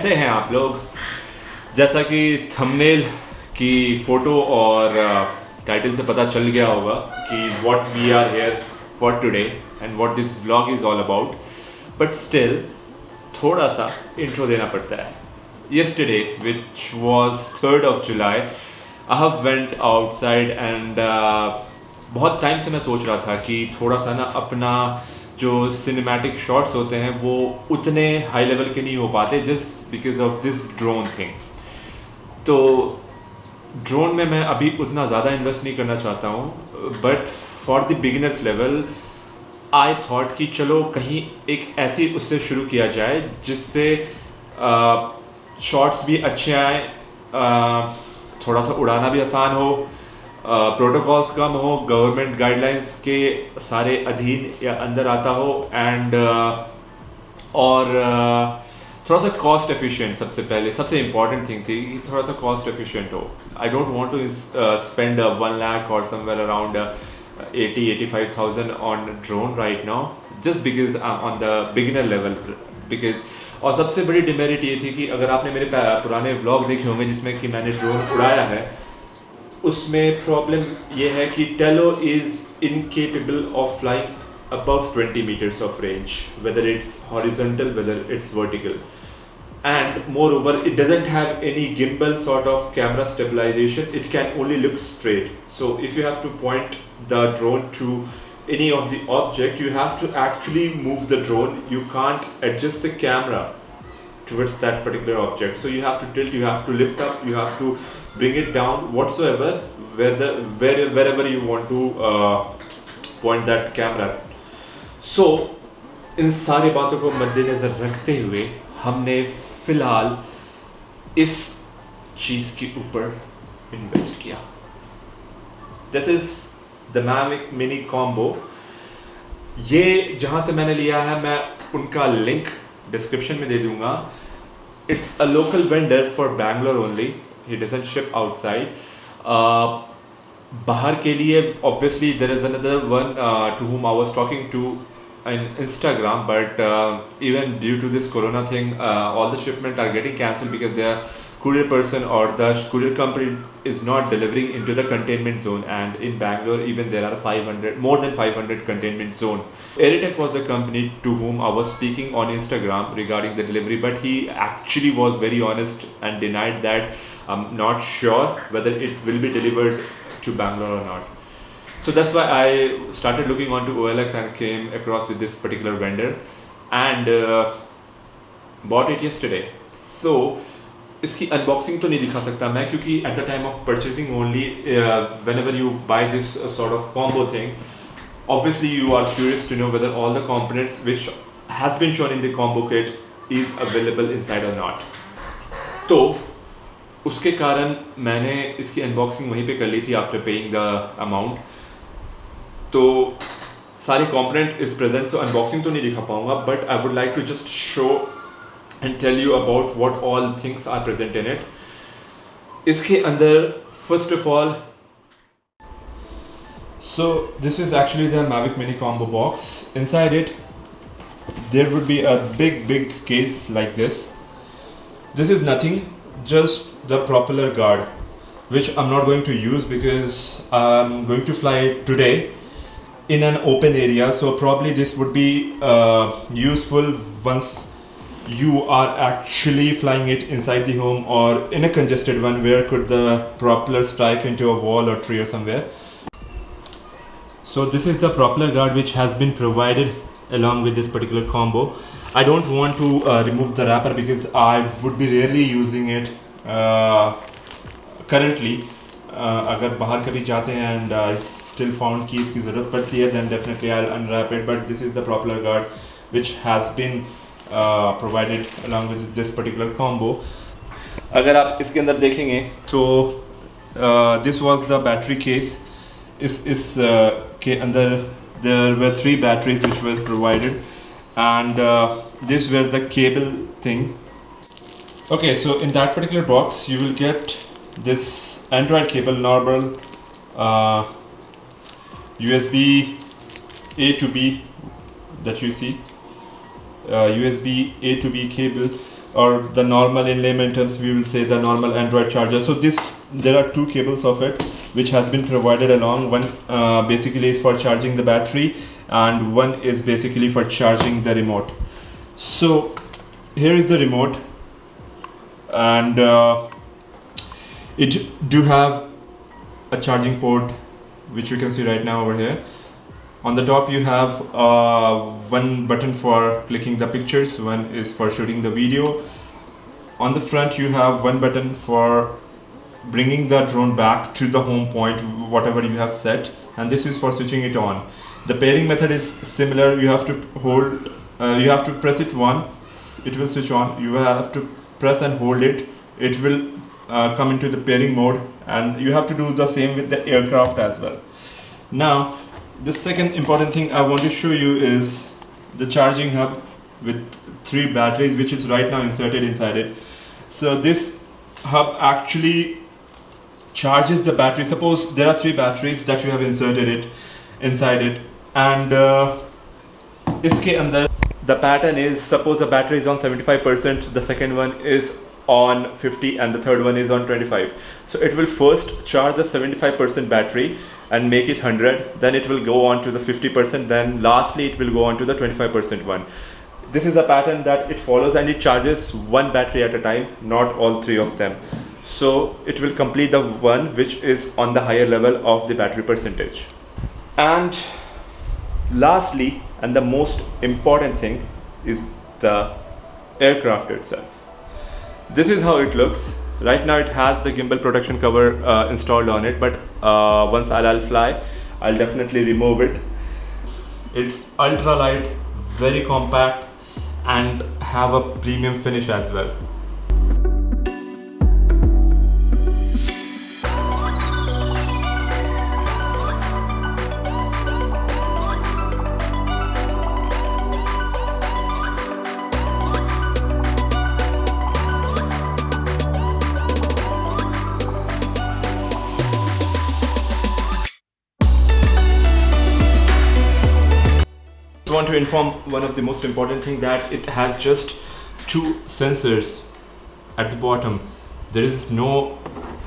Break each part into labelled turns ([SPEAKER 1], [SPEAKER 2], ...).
[SPEAKER 1] कैसे हैं आप लोग? जैसा कि थंबनेल की फ़ोटो और टाइटल से पता चल गया होगा कि what we are here for today and what this vlog is all about, but still थोड़ा सा इंट्रो देना पड़ता है. Yesterday, which was 3rd of July, I have went outside and बहुत टाइम से मैं सोच रहा था कि थोड़ा सा ना अपना जो सिनेमैटिक शॉट्स होते हैं वो उतने हाई लेवल के नहीं हो पाते just because of this drone thing. तो ड्रोन में मैं अभी उतना ज़्यादा इन्वेस्ट नहीं करना चाहता हूँ, but for the beginners level I thought कि चलो कहीं एक ऐसी उससे शुरू किया जाए जिससे शॉट्स भी अच्छे आए, थोड़ा सा उड़ाना भी आसान हो, प्रोटोकॉल्स कम हो, गवर्नमेंट गाइडलाइंस के सारे अधीन या अंदर आता हो, एंड और थोड़ा सा कॉस्ट एफिशिएंट. सबसे पहले सबसे इम्पॉर्टेंट थिंग थी कि थोड़ा सा कॉस्ट एफिशिएंट हो. I don't want to spend 1 lakh और somewhere around 80-85,000 on drone right now just because on the beginner level. Because और सबसे बड़ी डिमेरिट ये थी कि अगर आपने मेरे पुराने व्लॉग देखे होंगे जिसमें कि मैंने ड्रोन उड़ाया है, उसमें प्रॉब्लम ये है कि Tello is incapable of flying above 20 meters of range, whether it's horizontal, whether it's vertical, and moreover it doesn't have any gimbal sort of camera stabilization. It can only look straight. So if you have to point the drone to any of the object, you have to actually move the drone. You can't adjust the camera towards that particular object. So you have to tilt, you have to lift up, you have to bring it down whatsoever, wherever you want to point that camera. So इन सारी बातों को मद्देनज़र रखते हुए हमने फ़िलहाल इस चीज़ के ऊपर इन्वेस्ट किया. This is the Mavic Mini Combo. ये जहाँ से मैंने लिया है मैं उनका लिंक डिस्क्रिप्शन में दे दूँगा. It's a local vendor for Bangalore only. He doesn't ship outside. बाहर के लिए obviously there is another one to whom I was talking to in Instagram, but even due to this corona thing, all the shipment are getting cancelled because their courier person or the courier company is not delivering into the containment zone. And in Bangalore even there are more than 500 containment zone. Aeritech was the company to whom I was speaking on Instagram regarding the delivery, but he actually was very honest and denied that I'm not sure whether it will be delivered to Bangalore or not. So that's why I started looking onto OLX and came across with this particular vendor and bought it yesterday. So इसकी unboxing तो नहीं दिखा सकता मैं क्योंकि at the time of purchasing only, whenever you buy this sort of combo thing, obviously you are curious to know whether all the components which has been shown in the combo kit is available inside or not. तो उसके कारण मैंने इसकी unboxing वहीं पे कर ली थी after paying the amount. तो सारे component is present, so unboxing तो नहीं दिखा पाऊंगा, but I would like to just show and tell you about what all things are present in it. इसके अंदर first of all, so this is actually the Mavic Mini Combo box. Inside it there would be a big case like this. This is nothing, just the propeller guard, which I'm not going to use because I'm going to fly today in an open area, so probably this would be useful once you are actually flying it inside the home or in a congested one where could the propeller strike into a wall or tree or somewhere. So this is the propeller guard which has been provided along with this particular combo. I don't want to remove the wrapper because I would be rarely using it currently. अगर बाहर कभी जाते हैं and still found keys की ज़रूरत पड़ती है, then definitely I'll unwrap it. But this is the propeller guard which has been provided along with this particular combo. अगर आप इसके अंदर देखेंगे तो this was the battery case. इस के अंदर there were 3 batteries which were provided, and this were the cable thing. Okay, so in that particular box you will get this Android cable, normal USB A to B that you see, USB A to B cable. or the normal, in layman terms we will say the normal Android charger. So there are two cables of it which has been provided along. One basically is for charging the battery, and one is basically for charging the remote. So here is the remote, and it do have a charging port which you can see right now over here. On the top you have one button for clicking the pictures, one is for shooting the video. On the front you have one button for bringing the drone back to the home point, whatever you have set, and this is for switching it on. The pairing method is similar. You have to hold, you have to press it once, it will switch on. You have to press and hold it, it will come into the pairing mode, and you have to do the same with the aircraft as well. Now the second important thing I want to show you is the charging hub with 3 batteries which is right now inserted inside it. So this hub actually charges the battery. Suppose there are 3 batteries that you have inserted it inside it, and iske andar the pattern is, suppose the battery is on 75%, the second one is on 50, and the third one is on 25. So it will first charge the 75% battery and make it 100, then it will go on to the 50%, then lastly it will go on to the 25% one. This is a pattern that it follows, and it charges one battery at a time, not all 3 of them. So it will complete the one which is on the higher level of the battery percentage. And lastly, and the most important thing, is the aircraft itself. This is how it looks. Right now it has the gimbal protection cover installed on it, but once I'll fly, I'll definitely remove it. It's ultra light, very compact, and have a premium finish as well. Want to inform one of the most important thing, that it has just 2 sensors at the bottom. There is no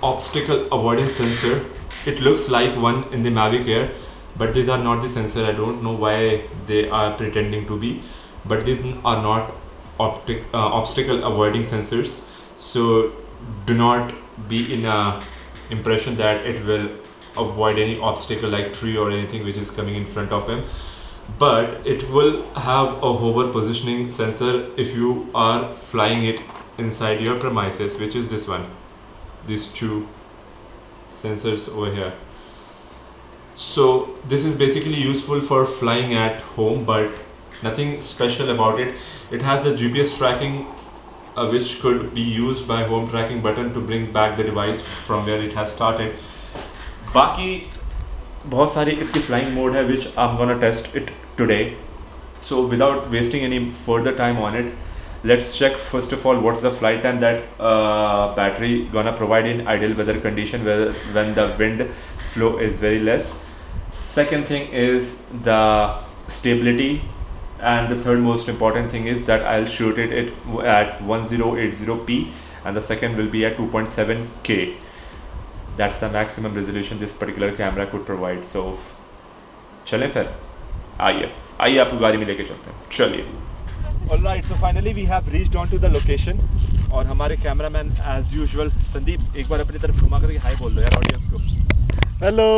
[SPEAKER 1] obstacle avoidance sensor. It looks like one in the Mavic Air, but these are not the sensor. I don't know why they are pretending to be, but these are not obstacle avoiding sensors. So do not be in a impression that it will avoid any obstacle like tree or anything which is coming in front of him. But it will have a hover positioning sensor if you are flying it inside your premises, which is this one, these 2 sensors over here. So this is basically useful for flying at home, but nothing special about it. It has the GPS tracking which could be used by home tracking button to bring back the device from where it has started. बाकी बहुत सारी इसकी flying mode है which I'm gonna test it today. So without wasting any further time on it, let's check first of all what's the flight time that battery gonna provide in ideal weather condition, when the wind flow is very less. Second thing is the stability, and the third most important thing is that I'll shoot it at 1080p, and the second will be at 2.7K. That's the maximum resolution this particular camera could provide. So चलें फिर, आइए आपको गाड़ी में लेके चलते हैं, चलिए. Alright, so finally we have reached on to the location, और हमारे कैमरामैन as usual संदीप, एक बार अपनी तरफ घुमा करके हाय बोल दो यार ऑडियंस को.
[SPEAKER 2] हेलो.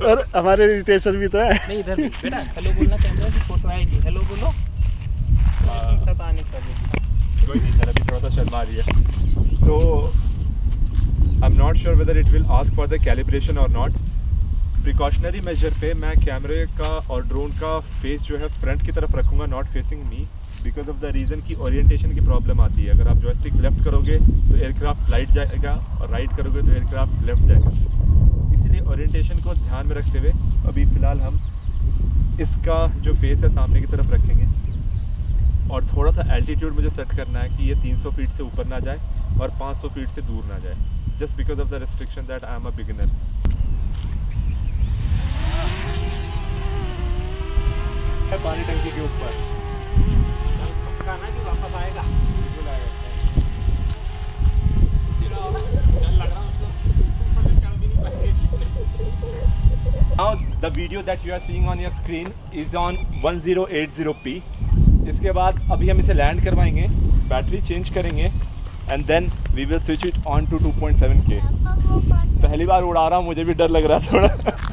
[SPEAKER 2] और हमारे रितेश सर भी तो है.
[SPEAKER 3] नहीं इधर बेटा हेलो बोलना, कैमरा की फोटो आएगी, हेलो बोलो. पता नहीं कर
[SPEAKER 1] कोई नहीं, चल अभी थोड़ा सा शर्मा रही है, तो I'm not sure whether it will ask for the calibration or not. Precautionary major पे मैं कैमरे का और ड्रोन का फेस जो है फ्रंट की तरफ रखूँगा, not facing me, because of the reason की ओरिएंटेशन की प्रॉब्लम आती है. अगर आप जॉयस्टिक लेफ्ट करोगे तो एयरक्राफ्ट राइट जाएगा, और राइट करोगे तो एयरक्राफ्ट लेफ्ट जाएगा. इसीलिए ओरिएंटेशन को ध्यान में रखते हुए अभी फ़िलहाल हम इसका जो फेस है सामने की तरफ रखेंगे, और थोड़ा सा एल्टीट्यूड मुझे सेट करना है कि ये 300 फीट से ऊपर ना जाए और 500 फीट से दूर ना जाए, just because of the restriction that I am a beginner. पानी टंकी के ऊपर
[SPEAKER 3] खाना कि वापस आएगा.
[SPEAKER 4] The video that you are seeing on your screen is on 1080p। इसके बाद अभी हम इसे लैंड करवाएंगे, बैटरी चेंज करेंगे and then we will switch it on to 2.7K। पहली बार उड़ा रहा हूँ, मुझे भी डर लग रहा है थोड़ा।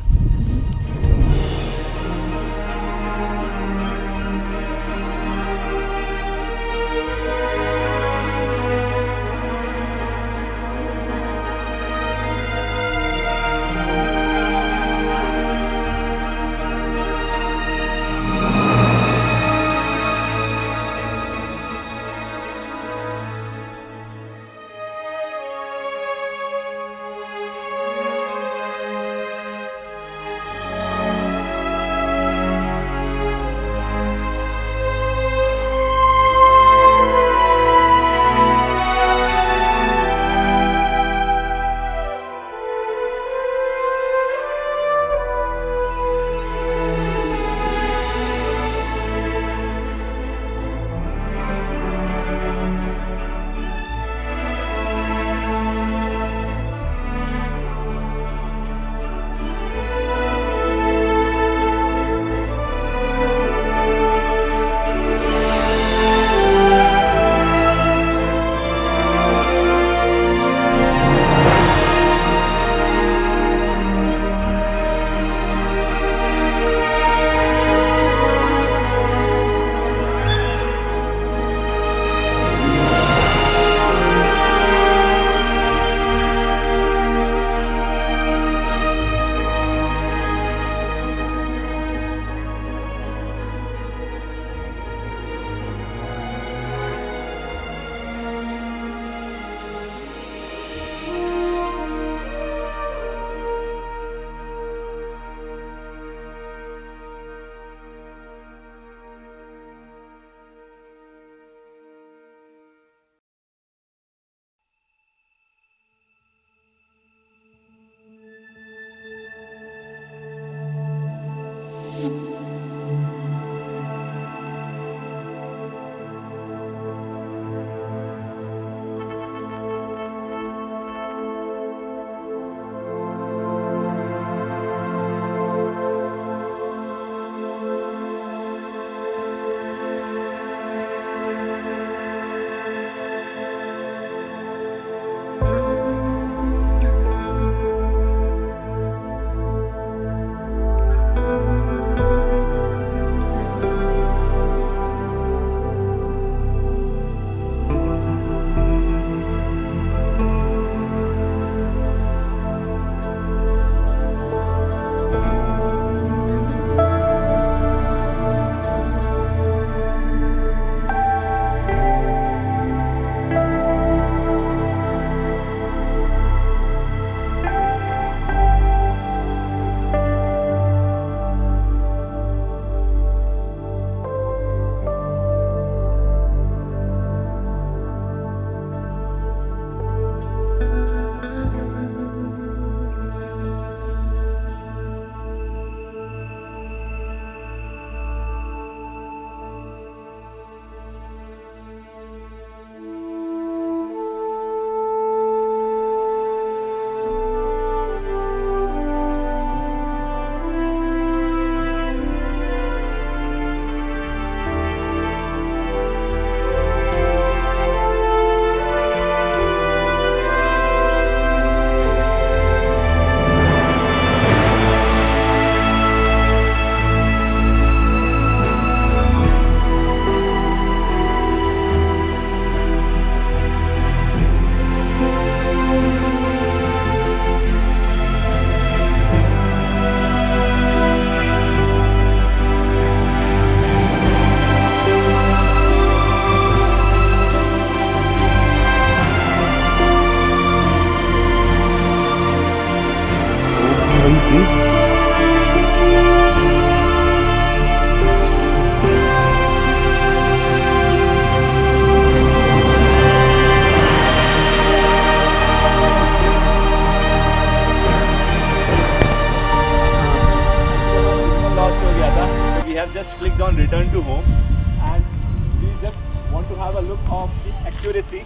[SPEAKER 4] Accuracy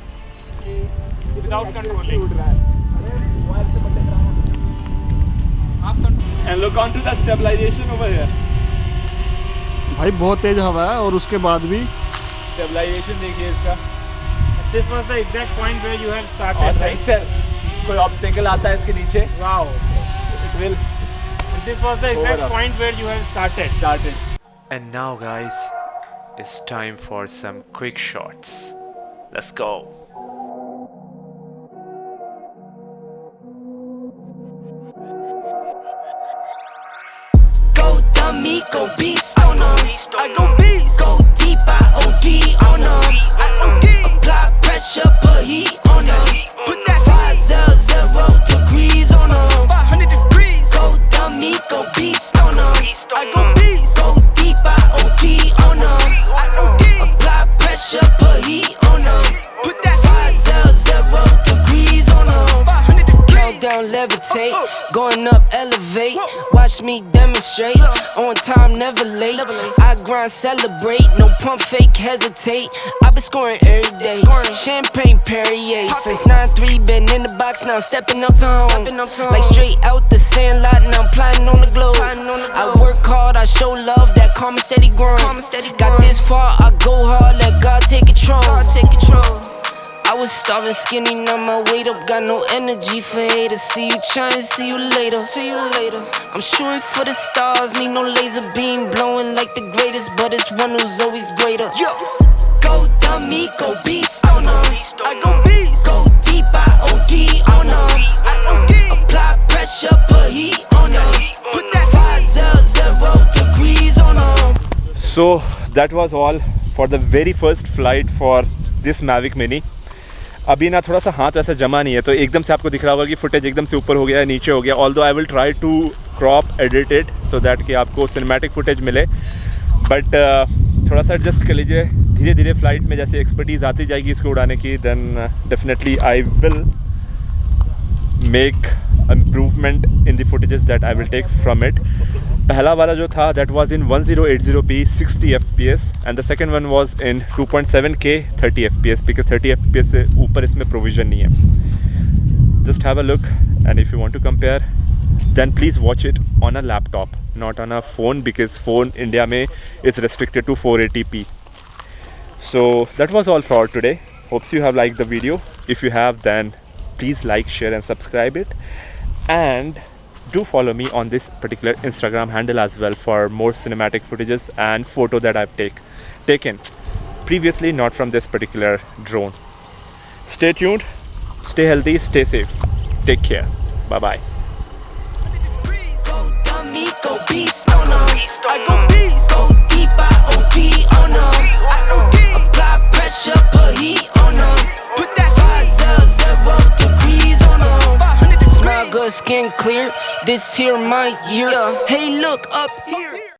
[SPEAKER 3] Without controlling.
[SPEAKER 4] उड़ रहा है। अरे वायर से बंदे कराना। And look onto the stabilization over here.
[SPEAKER 2] भाई बहुत तेज हवा है और उसके बाद भी
[SPEAKER 4] Stabilization देखिए इसका.
[SPEAKER 3] This was the exact point where you have
[SPEAKER 4] और
[SPEAKER 3] started,
[SPEAKER 4] सही
[SPEAKER 3] right?
[SPEAKER 4] से कोई obstacle आता है इसके नीचे.
[SPEAKER 3] Wow.
[SPEAKER 4] It will
[SPEAKER 3] This was the exact
[SPEAKER 4] Over up.
[SPEAKER 3] point where you have started.
[SPEAKER 4] start it.
[SPEAKER 1] And now, guys, it's time for some quick shots. Let's go.
[SPEAKER 5] Go dummy, go beast on them. I go beast. Go deep, I OD on them. I OD. Apply pressure, put heat on them. Put that 500 degrees on them. 500 degrees. Go dummy, go beast on them. I go beast. Go deep, I OD on them. I OD. Apply pressure, put heat on them. Put that 500 degrees on them. 500 degrees. Countdown, levitate. Going up, elevate. Watch me demonstrate. On time, never late. I grind, celebrate. No pump, fake, hesitate. I been scoring every day. Champagne, Perrier. Since 9-3, been in the box, now stepping up to home. Like straight out the sandlot, now I'm plotting on the globe. I work hard, I show love, that karma steady growing. Got this far, I go hard, let God take control. I was starving skinny, now my weight up. Got no energy for haters. See you trying, see you later. I'm shooting for the stars, need no laser beam. Blowing like the greatest, but it's one who's always greater. Go dummy, go beast on them. I go beast. Go deep, I OD on them. I OD. Apply pressure, put heat on them. Put that 500 degrees on them.
[SPEAKER 4] So that was all for the very first flight for this Mavic Mini. अभी ना थोड़ा सा हाथ ऐसा जमा नहीं है तो एकदम से आपको दिख रहा होगा कि फुटेज एकदम से ऊपर हो गया है, नीचे हो गया. Although I will try to crop edit it so that कि आपको सिनेमैटिक फुटेज मिले. बट थोड़ा सा एडजस्ट कर लीजिए. धीरे धीरे फ्लाइट में जैसे एक्सपर्टीज़ आती जाएगी इसको उड़ाने की, then definitely I will make improvement in the footages that I will take from it. पहला वाला जो था that was in 1080p 60 fps and the second one was in 2.7K 30 fps because 30 fps से ऊपर इसमें प्रोविजन नहीं है. Just have a look and if you want to compare then please watch it on a laptop, not on a phone, because phone India में is restricted to 480p. So that was all for today. Hopes you have liked the video. If you have, then please like, share and subscribe it. And do follow me on this particular Instagram handle as well for more cinematic footages and photo that I've taken previously, not from this particular drone. Stay tuned, stay healthy, stay safe. Take care. Bye bye.
[SPEAKER 5] Go dummy, go beast on them. I go beast. Go deep, I OD on them. I OD. Apply pressure, put heat on them. Put that 500 degrees on them. 500 degrees. Smile good, skin clear. This here my year. Hey, look up here.